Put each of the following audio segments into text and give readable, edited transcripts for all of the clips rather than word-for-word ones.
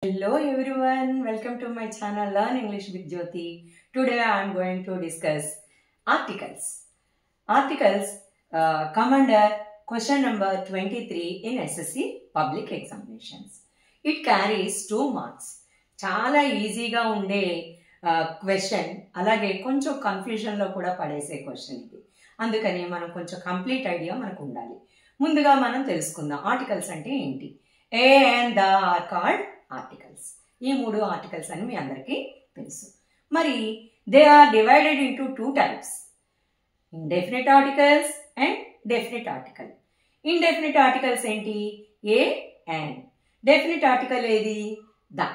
Hello everyone, welcome to my channel Learn English with Jyoti. Today I am going to discuss articles. Articles come under question number 23 in SSC public examinations. It carries 2 marks. చాలా ఈజీగా ఉండే question, అలాగే కొంచెం కన్ఫ్యూజన్లో కూడా పడేసే question ఇది. అందుకని మనం కొంచెం కంప్లీట్ ఐడియా మనకు ఉండాలి. ముందుగా మనం తెలుసుకుందాం ఆర్టికల్స్ అంటే ఏంటి. A and the are called articles. ఈ 3 ఆర్టికల్స్ అని మీ అందరికీ తెలుసు. మరి they are divided into 2 types, indefinite articles and definite article. Indefinite articles ఏంటి? A and. డెఫినిట్ ఆర్టికల్ ఏది? ద.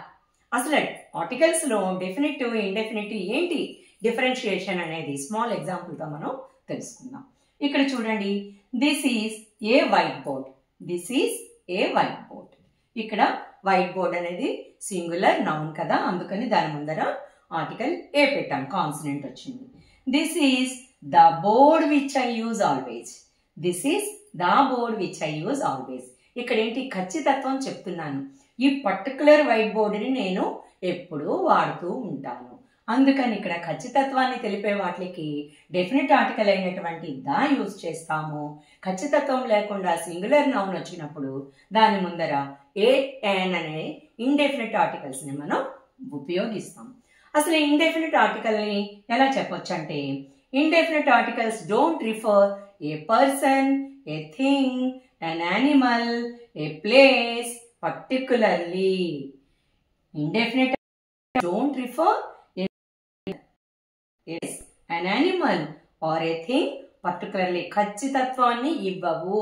అసలు ఆర్టికల్స్లో డెఫినిట్ ఇండెఫినిట్ ఏంటి డిఫరెన్షియేషన్ అనేది స్మాల్ ఎగ్జాంపుల్తో మనం తెలుసుకుందాం. ఇక్కడ చూడండి, this is a whiteboard. This is a whiteboard. ఇక్కడ వైట్ బోర్డ్ అనేది సింగులర్ నౌన్ కదా, అందుకని దాని ముందర ఆర్టికల్ ఏ పెట్టాం, కాన్సనెంట్ వచ్చింది. This is the board which I use always. This is the board which I use always. ఇక్కడ ఏంటి? ఖచ్చితత్వం చెప్తున్నాను. ఈ పర్టికులర్ వైట్ బోర్డుని నేను ఎప్పుడూ వాడుతూ ఉంటాను. అందుకని ఇక్కడ ఖచ్చితత్వాన్ని తెలిపే వాటికి డెఫినిట్ ఆర్టికల్ అయినటువంటి ద యూజ్ చేస్తాము. ఖచ్చితత్వం లేకుండా సింగులర్ నౌన్ వచ్చినప్పుడు దాని ముందర ఏ అండ్ అనే ఇండెఫినిట్ ఆర్టికల్స్ని మనం ఉపయోగిస్తాం. అసలు ఇండెఫినిట్ ఆర్టికల్ని ఎలా చెప్పొచ్చు అంటే, indefinite articles don't refer A person, a thing, an animal, a place particularly. Indefinite don't refer an animal or a thing particularly. ఖచ్చితత్వాన్ని ఇవ్వవు.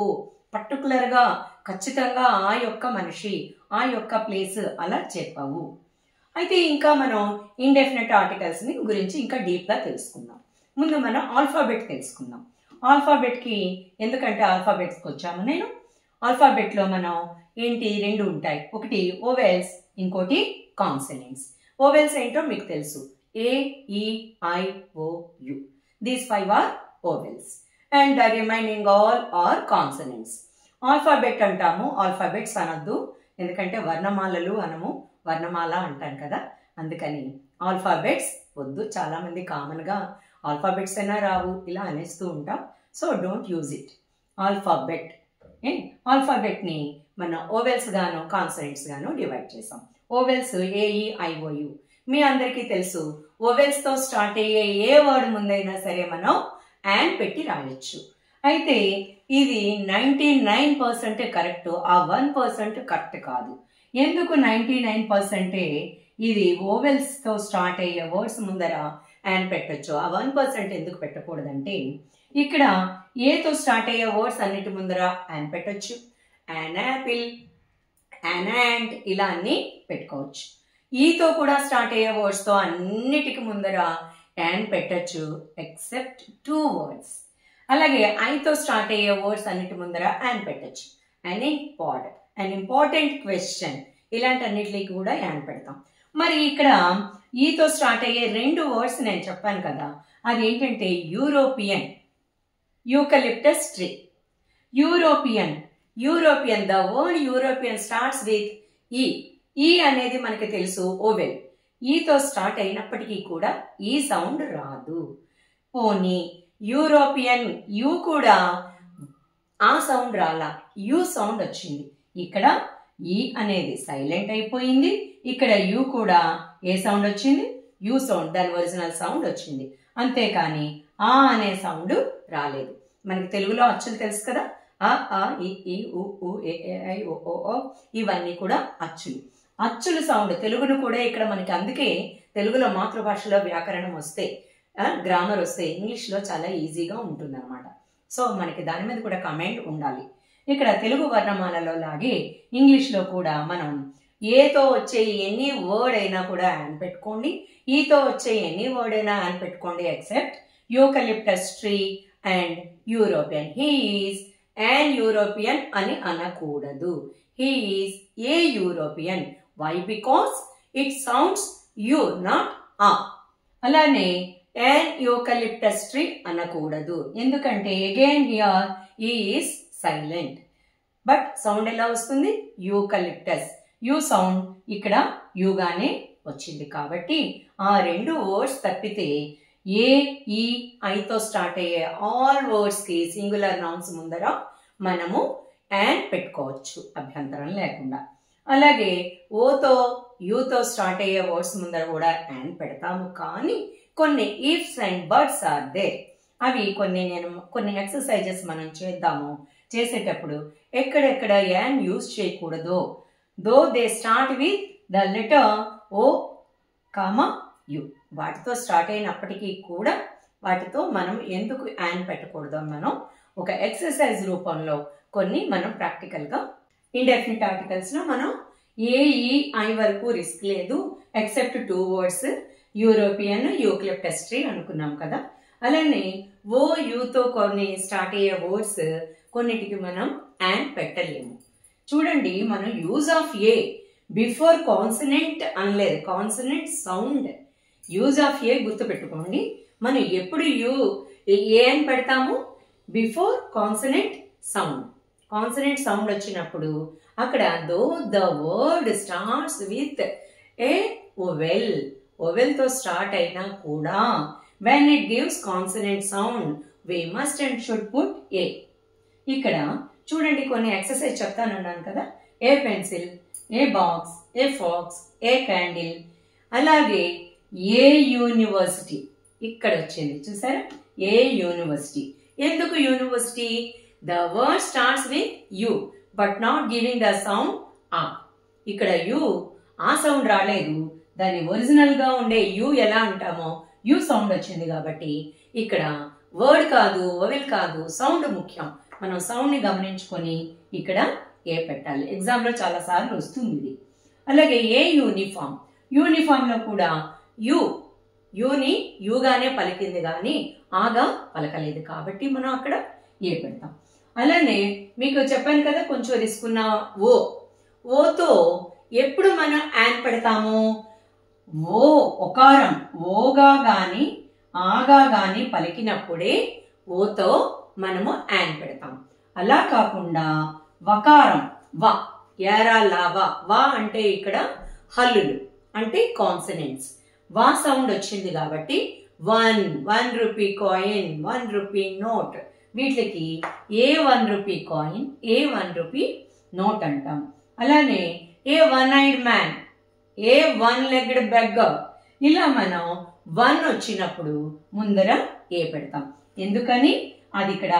పర్టికులర్గా ఖచ్చితంగా ఆ యొక్క మనిషి, ఆ యొక్క ప్లేస్ అలా చెప్పవు. అయితే ఇంకా మనం ఇండెఫినిట్ ఆర్టికల్స్ని గురించి ఇంకా డీప్గా తెలుసుకుందాం. ముందు మనం ఆల్ఫాబెట్ తెలుసుకుందాం. ఆల్ఫాబెట్కి ఎందుకంటే ఆల్ఫాబెట్స్కి వచ్చాము నేను. ఆల్ఫాబెట్లో మనం ఏంటి 2 ఉంటాయి, ఒకటి ఓవెల్స్, ఇంకోటి కాన్సనెంట్స్. ఓవెల్స్ ఏంటో మీకు తెలుసు, A, E, I, O, U. These 5 are vowels and the remaining all are consonants. Alphabet అంటాము, ఆల్ఫాబెట్స్ అనొద్దు, ఎందుకంటే వర్ణమాలలు అనము, వర్ణమాల అంటాం కదా, అందుకని ఆల్ఫాబెట్స్ వద్దు. చాలామంది కామన్గా ఆల్ఫాబెట్స్ అయినా రావు ఇలా అనేస్తూ ఉంటాం. So don't use it. Alphabet. ఆల్ఫాబెట్ని మనం ఓవెల్స్ గాను కాన్సనెంట్స్ గాను డివైడ్ చేసాం. Vowels AE IOU. మీ అందరికీ తెలుసు, ఓవెల్స్తో స్టార్ట్ అయ్యే ఏ వర్డ్ ముందైనా సరే మనం యాన్ పెట్టి రాయొచ్చు. అయితే ఇది 99% కరెక్ట్, ఆ 1% కరెక్ట్ కాదు. ఎందుకు 99%? ఇది ఓవెల్స్తో స్టార్ట్ అయ్యే వర్డ్స్ ముందర యాన్ పెట్టచ్చు, ఆ 1% ఎందుకు పెట్టకూడదంటే, ఇక్కడ ఏతో స్టార్ట్ అయ్యే వర్డ్స్ అన్నిటి ముందర యాన్ పెట్టచ్చు. యాన్ యాపిల్, యాన్ యాంట్ ఇలా అన్ని పెట్టుకోవచ్చు. ఈతో కూడా స్టార్ట్ అయ్యే వర్డ్స్తో అన్నిటికి ముందర యాన్ పెట్టచ్చు ఎక్సెప్ట్ 2 వర్డ్స్. అలాగే ఐతో స్టార్ట్ అయ్యే వర్డ్స్ అన్నిటి ముందర యాన్ పెట్టచ్చు. అన్ ఇంపార్టెంట్ క్వశ్చన్ ఇలాంటి అన్నిటికి కూడా యాన్ పెడతాం. మరి ఇక్కడ ఈతో స్టార్ట్ అయ్యే 2 వర్డ్స్ నేను చెప్పాను కదా, అదేంటంటే European, eucalyptus tree. European, European, the word European starts with ఈ. ఈ అనేది మనకి తెలుసు ఓవెల్. ఈతో స్టార్ట్ అయినప్పటికీ కూడా ఈ సౌండ్ రాదు. పోనీ యూరోపియన్, యూ కూడా ఆ సౌండ్ రాలా, యూ సౌండ్ వచ్చింది. ఇక్కడ ఈ అనేది సైలెంట్ అయిపోయింది, ఇక్కడ యూ కూడా ఏ సౌండ్ వచ్చింది? యూ సౌండ్, దాని ఒరిజినల్ సౌండ్ వచ్చింది. అంతేకాని ఆ అనే సౌండ్ రాలేదు. మనకి తెలుగులో అచ్చులు తెలుసు కదా, ఆ, ఈ, ఉ, ఏ, ఐ, ఓ, ఇవన్నీ కూడా అచ్చులు. అచ్చుల సౌండ్ తెలుగును కూడా ఇక్కడ మనకి, అందుకే తెలుగులో మాతృభాషలో వ్యాకరణం వస్తే, గ్రామర్ వస్తే ఇంగ్లీష్లో చాలా ఈజీగా ఉంటుంది అనమాట. సో మనకి దాని మీద కూడా కమెంట్ ఉండాలి. ఇక్కడ తెలుగు వర్ణమాలలో లాగే ఇంగ్లీష్లో కూడా మనం ఏతో వచ్చే ఎనీ వర్డ్ అయినా కూడా యాన్ పెట్టుకోండి, ఈతో వచ్చే ఎనీ వర్డ్ అయినా యాన్ పెట్టుకోండి except eucalyptus tree and European. He is an European అని అనకూడదు. He is a European. Why? Because it sounds you, not a. అలానే an eucalyptus tree అనకూడదు, ఎందుకంటే again here he is silent. But sound ఎలా వస్తుంది? Eucalyptus. You sound ఇక్కడ యుగానే వచ్చింది. కాబట్టి ఆ రెండు వర్డ్స్ తప్పితే ఏ ఈ ఐతో స్టార్ట్ అయ్యే ఆల్ వర్డ్స్కి సింగులర్ నౌన్స్ ముందర మనము అండ్ పెట్టుకోవచ్చు అభ్యంతరం లేకుండా. అలాగే ఓతో యూతో స్టార్ట్ అయ్యే వర్డ్స్ ముందర కూడా అండ్ పెడతాము. కానీ కొన్ని ifs and buts are there. అవి కొన్ని ఎక్సర్సైజెస్ మనం చేసేటప్పుడు ఎక్కడెక్కడ యాన్ యూజ్ చేయకూడదో, though they start with the letter O comma U, వాటితో స్టార్ట్ అయినప్పటికీ కూడా వాటితో మనం ఎందుకు యాన్ పెట్టకూడదో మనం ఒక ఎక్సర్సైజ్ రూపంలో కొన్ని మనం ప్రాక్టికల్గా ఇండెఫినిట్ ఆర్టికల్స్లో మనం ఏఈఐ వరకు రిస్క్ లేదు except 2 words, European, eucalyptus tree అనుకున్నాం కదా. అలానే ఓ యూతో కొన్ని స్టార్ట్ అయ్యే వర్డ్స్ కొన్నిటికి మనం యాన్ పెట్టలేము. చూడండి, మనం use of a before consonant అనలేదు, consonant sound. Use of a గుర్తుపెట్టుకోండి, మనం ఎప్పుడు ఏ అని పెడతాము? Before consonant sound. Consonant sound వచ్చినప్పుడు అక్కడ though the word starts with a vowel, ఓవెల్తో స్టార్ట్ అయినా కూడా when it gives consonant sound we must and should put a. ఇక్కడ చూడండి, కొన్ని ఎక్సర్సైజ్ చెప్తానన్నాను కదా. ఏ పెన్సిల్, ఏ బాక్స్, ఏ ఫాక్స్, ఏ క్యాండిల్. అలాగే ఏ యూనివర్సిటీ ఇక్కడ వచ్చింది చూసారా, ఏ యూనివర్సిటీ. ఎందుకు university? The word starts with you but not giving the sound ఆ. ఇక్కడ యు ఆ సౌండ్ రాలేదు, దాని ఒరిజినల్ గా ఉండే యు ఎలా అంటామో యు సౌండ్ వచ్చింది. కాబట్టి ఇక్కడ వర్డ్ కాదు, ఓవెల్ కాదు, సౌండ్ ముఖ్యం. మనం సౌండ్ ని గమనించుకొని ఇక్కడ ఏ పెట్టాలి. ఎగ్జామ్ లో చాలా సార్లు వస్తుంది ఇది. అలాగే ఏ యూనిఫామ్, యూనిఫామ్ లో కూడా యూని యూగానే పలికింది కానీ ఆగా పలకలేదు కాబట్టి మనం అక్కడ ఏ పెడతాం. అలానే మీకు చెప్పాను కదా కొంచెం రిస్క్ ఉన్న ఓతో ఎప్పుడు మనం యాన్ పెడతాము? ఓ ఒకారం ఓగా గాని ఆగా గాని పలికినప్పుడే ఓతో మనము యాన్ పెడతాం. అలా కాకుండా వకారం వా, యారా లావా, వా అంటే ఇక్కడ హల్లులు అంటే కాన్సనెంట్స్. వా సౌండ్ వచ్చింది కాబట్టి 1 రూపీ కాయిన్, 1 రూపీ నోట్, వీటికి ఏ 1 రూపీ కాయిన్, ఏ 1 రూపీ నోట్ అంటాం. అలానే ఏ 1 ఐడ్ మ్యాన్, ఏ 1 లెగ్డ్ బెగ్గర్. ఇలా మనం 1 వచ్చినప్పుడు ముందర ఏ పెడతాం. ఎందుకని? అది ఇక్కడ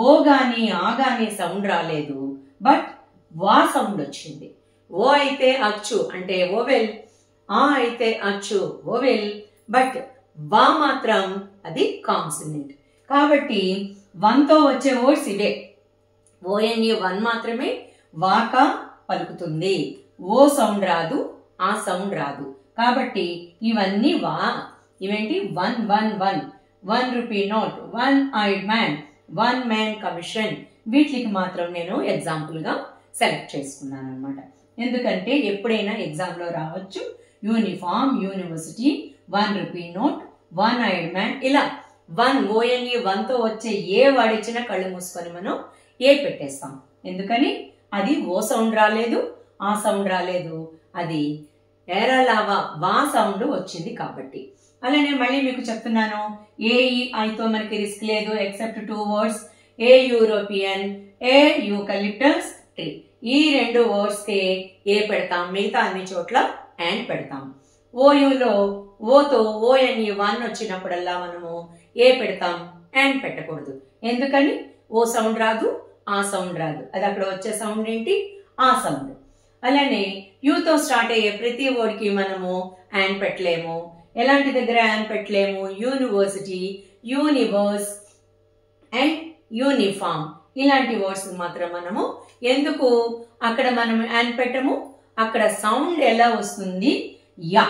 ఓ గాని ఆ గాని సౌండ్ రాలేదు, బట్ వా సౌండ్ వచ్చింది. ఓ అయితే అచ్చు అంటే ఓవెల్, ఆ అయితే అచ్చు ఓవెల్, బట్ వా మాత్రం అది కాన్సనెంట్. కాబట్టి 1తో వచ్చే వర్డ్స్ ఇవే. ఓఎన్ఈ 1 మాత్రమే వాకా పలుకుతుంది, ఓ సౌండ్ రాదు, ఆ సౌండ్ రాదు. కాబట్టి ఇవన్నీ వా. ఇవేంటి? 1 rupee note, 1 eyed man, 1 man commission. వీటికి మాత్రం నేను ఎగ్జాంపుల్ గా సెలెక్ట్ చేసుకున్నాను అనమాట. ఎందుకంటే ఎప్పుడైనా ఎగ్జామ్ లో రావచ్చు uniform, university, 1 rupee note, 1 eyed man. ఇలా 1 ఓఎన్ఈ 1తో వచ్చే ఏ వాడిచ్చినా కళ్ళు మూసుకొని మనం ఏ పెట్టేస్తాం. ఎందుకని? అది ఓ సౌండ్ రాలేదు, ఆ సౌండ్ రాలేదు, అది ఏరా లావా వా సౌండ్ వచ్చింది కాబట్టి. అలానే మళ్ళీ మీకు చెప్తున్నాను, ఏఈఐతో మనకి రిస్క్ లేదు ఎక్సెప్ట్ 2 వర్డ్స్, ఏ యూరోపియన్, ఏ యూకలిప్టస్ ట్రీ. ఈ 2 వర్డ్స్ కి ఏ పెడతాం, మిగతా అన్ని చోట్ల అండ్ పెడతాం. ఓయూలో ఓతో ఓఎన్ఈ 1 వచ్చినప్పుడల్లా మనము ఏ పెడతాం, అండ్ పెట్టకూడదు. ఎందుకని? ఓ సౌండ్ రాదు, ఆ సౌండ్ రాదు, అది అక్కడ వచ్చే సౌండ్ ఏంటి? ఆ సౌండ్. అలానే యూతో స్టార్ట్ అయ్యే ప్రతి వర్డ్ కి మనము అండ్ పెట్టలేము. ఎలాంటి దగ్గర అండ్ పెట్టలేము? యూనివర్సిటీ, యూనివర్స్ అండ్ యూనిఫామ్ ఇలాంటి వర్డ్స్ మాత్రం మనము ఎందుకు అక్కడ మనం అండ్ పెట్టము? అక్కడ సౌండ్ ఎలా వస్తుంది? యా,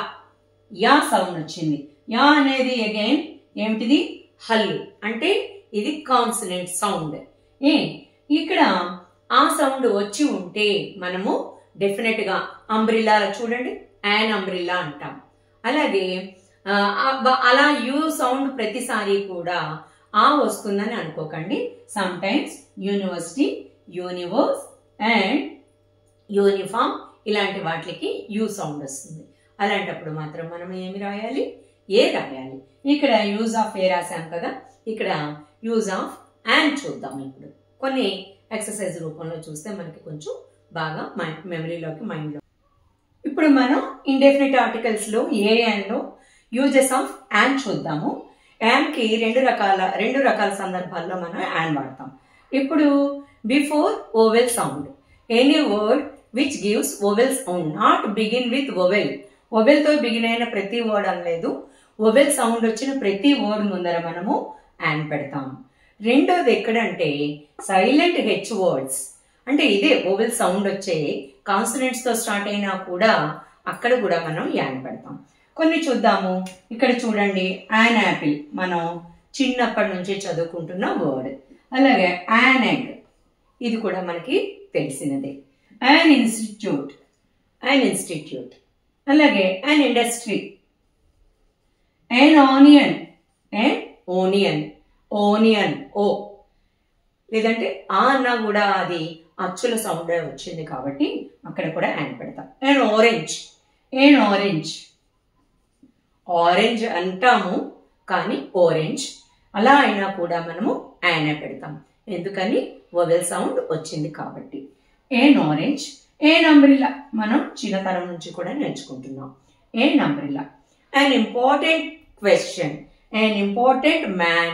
యా సౌండ్ వచ్చింది. యా అనేది అగైన్ ఏమిటిది? హల్లు, అంటే ఇది కాన్సనెంట్ సౌండ్. ఇక్కడ ఆ సౌండ్ వచ్చి ఉంటే మనము డెఫినెట్ గా అంబ్రిల్లా చూడండి, యాన్ అంబ్రిల్లా అంటాం. అలాగే అలా యూ సౌండ్ ప్రతిసారి కూడా ఆ వస్తుందని అనుకోకండి. Some times university, universe and uniform ఇలాంటి వాటికి యూ సౌండ్ వస్తుంది. అలాంటప్పుడు మాత్రం మనం ఏమి రాయాలి? ఏ రాయాలి. ఇక్కడ యూజ్ ఆఫ్ ఏ రాసాం కదా, ఇక్కడ యూజ్ ఆఫ్ అండ్ చూద్దాం. ఇప్పుడు కొన్ని ఎక్సర్సైజ్ రూపంలో చూస్తే మనకి కొంచెం బాగా మెమరీలోకి మైండ్లో. ఇప్పుడు మనం ఇండెఫినిట్ ఆర్టికల్స్ లో ఏ అండ్ లో యూజెస్ ఆఫ్ అండ్ చూద్దాము. అండ్ కి రెండు రకాల సందర్భాల్లో మనం అండ్ వాడతాం. ఇప్పుడు before vowel sound, any word which gives vowel sound, not begin with oval. Oval తో బిగిన్ అయిన ప్రతి వర్డ్ అనలేదు, ఓవెల్ సౌండ్ వచ్చిన ప్రతి వర్డ్ ముందర మనము అండ్ పెడతాం. రెండోది ఎక్కడంటే సైలెంట్ హెచ్ వర్డ్స్, అంటే ఇదే ఓవెల్ సౌండ్ వచ్చే కాన్సనెంట్స్ తో స్టార్ట్ అయినా కూడా అక్కడ కూడా మనం యాన్ పెడతాం. కొన్ని చూద్దాము. ఇక్కడ చూడండి, యాన్ యాపిల్ మనం చిన్నప్పటి నుంచి చదువుకుంటున్న వర్డ్. అలాగే యాన్ ఎగ్, ఇది కూడా మనకి తెలిసినదే. యాన్ ఇన్స్టిట్యూట్, అలాగే an industry. An onion, onion O, లేదంటే ఆ అన్నా కూడా అది అచ్చుల సౌండ్ వచ్చింది కాబట్టి అక్కడ కూడా యాన్ పెడతాం. అండ్ ఆరెంజ్ అంటాము కానీ ఆరెంజ్ అలా అయినా కూడా మనము యానే పెడతాం, ఎందుకని వొవెల్ సౌండ్ వచ్చింది కాబట్టి. ఏన్ ఆరెంజ్, ఏన్ అంబ్రిల్లా మనం చిన్నతనం నుంచి కూడా నేర్చుకుంటున్నాం. An umbrella. And important question, an important man,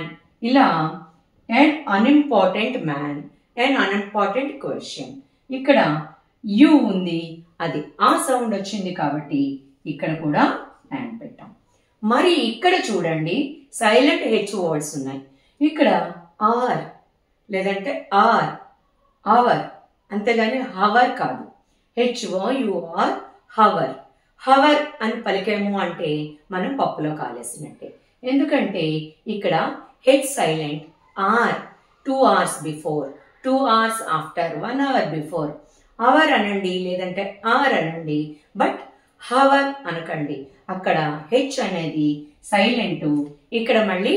ఇలా an unimportant man, an unimportant question. ఇక్కడ యు ఉంది, అది ఆ సౌండ్ వచ్చింది కాబట్టి ఇక్కడ కూడా అండ్ పెట్టాం. మరి ఇక్కడ చూడండి, సైలెంట్ హెచ్ వర్డ్స్ ఉన్నాయి. ఇక్కడ ఆర్ లేదంటే ఆర్, అవర్, అంతేగాని హవర్ కాదు. HOUR, hour. హవర్ అని పలికేము అంటే మనం పప్పులో కాలేసినట్టే. ఎందుకంటే ఇక్కడ హెచ్ సైలెంట్, ఆర్ 2 hours బిఫోర్, 2 hours ఆఫ్టర్, 1 hour బిఫోర్. అవర్ అనండి లేదంటే ఆర్ అనండి, బట్ హవర్ అనకండి. అక్కడ హెచ్ అనేది సైలెంట్, ఇక్కడ మళ్ళీ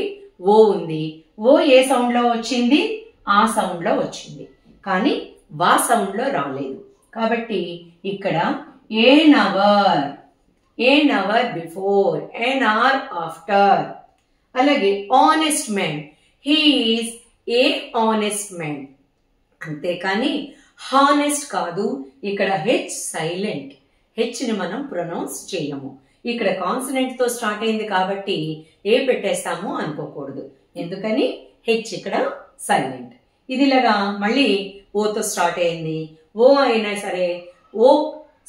ఓ ఉంది. ఓ ఏ సౌండ్ లో వచ్చింది? ఆ సౌండ్ లో వచ్చింది, కానీ వా సౌండ్ లో రాలేదు. కాబట్టి ఇక్కడ an hour before, an hour after. అలాగే honest man, he is a honest man, అంతేకాని హానెస్ట్ కాదు. ఇక్కడ హెచ్ సైలెంట్, హెచ్ ని మనం ప్రొనౌన్స్ చేయము. ఇక్కడ కాన్సనెంట్ తో స్టార్ట్ అయింది కాబట్టి ఏ పెట్టేస్తాము అనుకోకూడదు, ఎందుకని హెచ్ ఇక్కడ సైలెంట్. ఇది ఇలాగా మళ్ళీ ఓతో స్టార్ట్ అయింది, ఓ అయినా సరే ఓ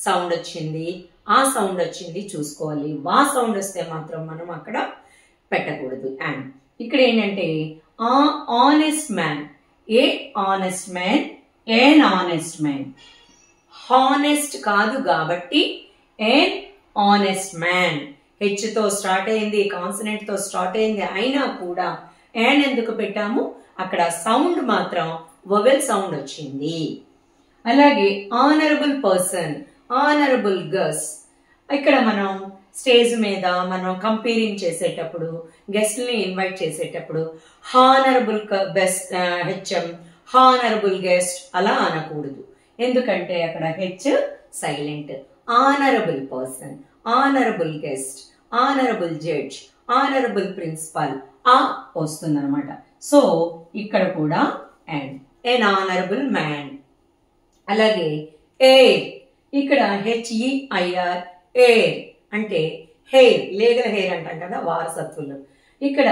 సౌండ్ వచ్చింది, ఆ సౌండ్ వచ్చింది చూసుకోవాలి. వా సౌండ్ వస్తే మాత్రం మనం అక్కడ పెట్టకూడదు. అండ్ ఇక్కడ ఏంటంటే ఆనెస్ట్ మ్యాన్, ఏ ఆనెస్ట్ మ్యాన్, ఏన్ ఆనెస్ట్ మ్యాన్. హానెస్ట్ కాదు కాబట్టి ఏన్ ఆనెస్ట్ మ్యాన్. హెచ్ తో స్టార్ట్ అయింది, కాన్సనెంట్ తో స్టార్ట్ అయింది, అయినా కూడా ఏన్ ఎందుకు పెట్టాము? అక్కడ సౌండ్ మాత్రం వొవెల్ సౌండ్ వచ్చింది. అలాగే ఆనరబుల్ పర్సన్, ఆనరబుల్ గెస్ట్. ఇక్కడ మనం స్టేజ్ మీద మనం కంపేరింగ్ చేసేటప్పుడు, గెస్ట్ ని ఇన్వైట్ చేసేటప్పుడు హానరబుల్ హెచ్ఎం, హానరబుల్ గెస్ట్ అలా అనకూడదు, ఎందుకంటే అక్కడ H silent. Honourable person, honourable guest, honourable judge, honourable principal ఆ వస్తుంది అనమాట. సో ఇక్కడ కూడా అండ్ ఎన్ ఆనరబుల్ మ్యాన్. అలాగే ఎయిర్, ఇక్కడ HEIR, ఎయిర్ అంటే హెయిర్, లీగల్ హెయిర్ అంటాం కదా వారసత్వులు. ఇక్కడ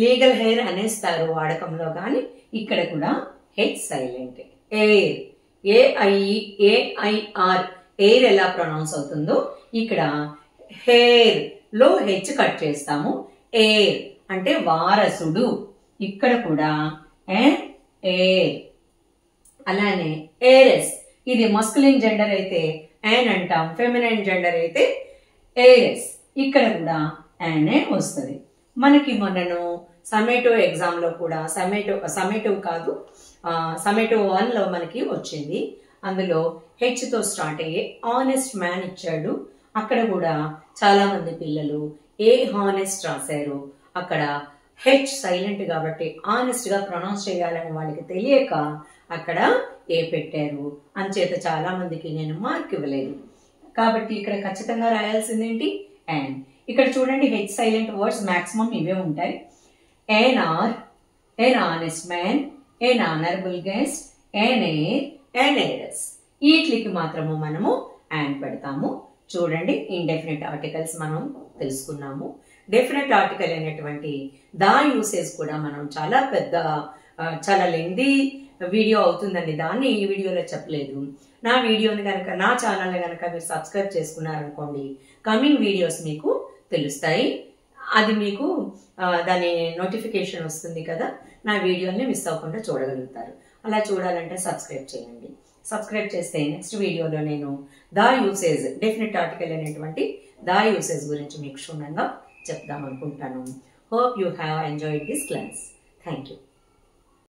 లీగల్ హెయిర్ అనేస్తారు వాడకంలో, కానీ ఇక్కడ కూడా H silent. Air, AIR, air ఎలా ప్రొనౌన్స్ అవుతుందో ఇక్కడ హెయిర్ లో హెచ్ కట్ చేస్తాము. ఎయిర్ అంటే వారసుడు, ఇక్కడ కూడా ఎయిర్. అలానే ఎయిరెస్, ఇది మస్కులిన్ జెండర్ అయితే యాన్ అంటాం, ఫెమినైన్ జెండర్ అయితే ఎయిరెస్. ఇక్కడ కూడా యానే వస్తుంది. మనకి మొన్నను సమ్మేటివ్ ఎగ్జామ్ లో కూడా సమ్మేటివ్ కాదు, సమ్మేటివ్ 1 లో మనకి వచ్చింది. అందులో హెచ్ తో స్టార్ట్ అయ్యే ఆనెస్ట్ మ్యాన్ ఇచ్చాడు. అక్కడ కూడా చాలా మంది పిల్లలు ఏ హానెస్ట్ రాశారు. అక్కడ హెచ్ సైలెంట్ కాబట్టి ఆనెస్ట్ గా ప్రొనౌన్స్ చేయాలని వాళ్ళకి తెలియక అక్కడ ఏ పెట్టారు. అంచేత చాలా మందికి నేను మార్క్ ఇవ్వలేదు. కాబట్టి ఇక్కడ ఖచ్చితంగా రాయాల్సింది ఏంటి అండ్. ఇక్కడ చూడండి హెచ్ సైలెంట్ వర్డ్స్ మాక్సిమం ఇవే ఉంటాయి. an hour, an honest man, an honorable guest, an heir, an heiress. వీటికి మాత్రము మనము అండ్ పెడతాము. చూడండి ఇండెఫినెట్ ఆర్టికల్స్ మనం తెలుసుకున్నాము. డెఫినెట్ ఆర్టికల్ అనేటువంటి దా యూసేజ్ కూడా మనం చాలా లెంగ్దీ వీడియో అవుతుందండి, దాన్ని ఈ వీడియోలో చెప్పలేదు. నా వీడియోని కనుక నా ఛానల్ని కనుక మీరు సబ్స్క్రైబ్ చేసుకున్నారనుకోండి, కమింగ్ వీడియోస్ మీకు తెలుస్తాయి. అది మీకు దాని నోటిఫికేషన్ వస్తుంది కదా, నా వీడియోని మిస్ అవ్వకుండా చూడగలుగుతారు. అలా చూడాలంటే సబ్స్క్రైబ్ చేయండి. సబ్స్క్రైబ్ చేస్తే నెక్స్ట్ వీడియోలో నేను దా యూసేజ్, డెఫినెట్ ఆర్టికల్ అనేటువంటి దా యూసేజ్ గురించి మీకు క్షుణ్ణంగా చెప్దాం అనుకుంటాను. Hope you have enjoyed this class. Thank you.